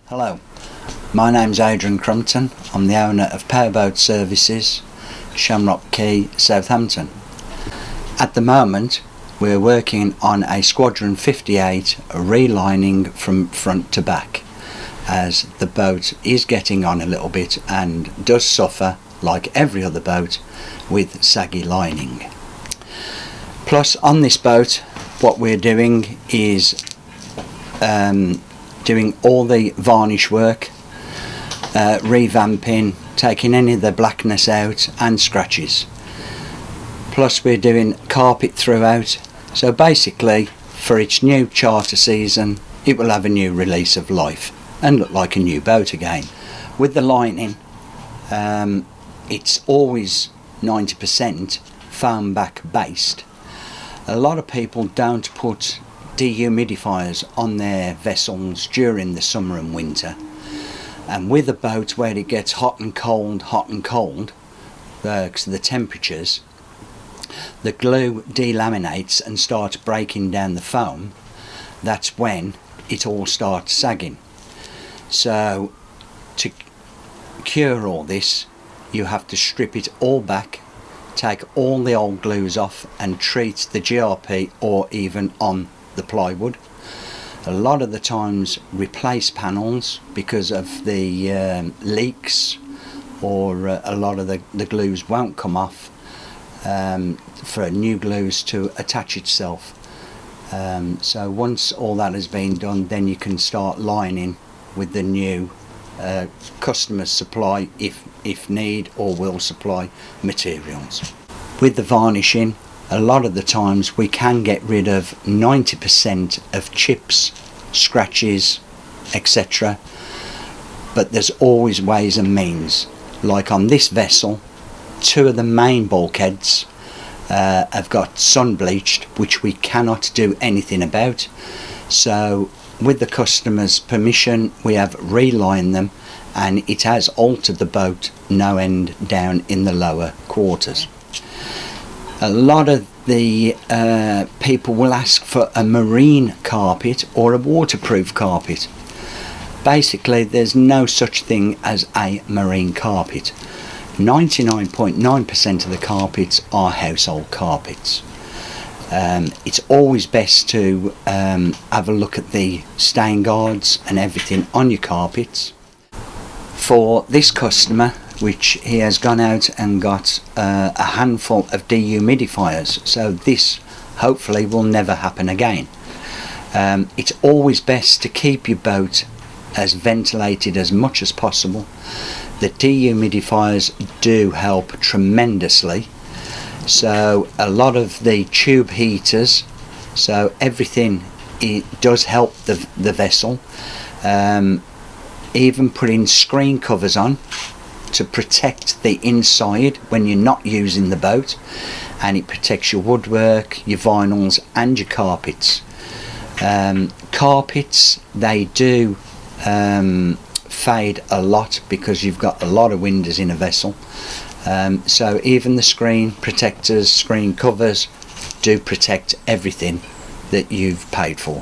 Hello, my name's Adrian Crumpton. I'm the owner of Powerboat Services, Shamrock Quay, Southampton. At the moment we're working on a Squadron 58 relining from front to back, as the boat is getting on a little bit and does suffer, like every other boat, with saggy lining. Plus, on this boat what we're doing is doing all the varnish work, revamping, taking any of the blackness out and scratches. Plus we're doing carpet throughout, so basically for its new charter season it will have a new release of life and look like a new boat again. With the lining, it's always 90% foam back based. A lot of people don't put dehumidifiers on their vessels during the summer and winter, and with a boat where it gets hot and cold, the temperatures, the glue delaminates and starts breaking down the foam. That's when it all starts sagging. So to cure all this, you have to strip it all back, take all the old glues off and treat the GRP or even on the plywood. A lot of the times replace panels because of the leaks, or a lot of the glues won't come off for new glues to attach itself. So once all that has been done, then you can start lining with the new customer's supply if need, or will supply materials. With the varnishing, a lot of the times we can get rid of 90% of chips, scratches, etc. But there's always ways and means. Like on this vessel, two of the main bulkheads have got sun bleached, which we cannot do anything about. So with the customer's permission we have relined them, and it has altered the boat no end down in the lower quarters. A lot of the people will ask for a marine carpet or a waterproof carpet. Basically there's no such thing as a marine carpet. 99.9% of the carpets are household carpets. It's always best to have a look at the stain guards and everything on your carpets. For this customer, which he has gone out and got a handful of dehumidifiers, so this hopefully will never happen again. It's always best to keep your boat as ventilated as much as possible. The dehumidifiers do help tremendously. So a lot of the tube heaters, so everything, it does help the vessel. Even putting screen covers on to protect the inside when you're not using the boat, and it protects your woodwork, your vinyls and your carpets. Carpets, they do fade a lot because you've got a lot of windows in a vessel, so even the screen protectors, screen covers do protect everything that you've paid for.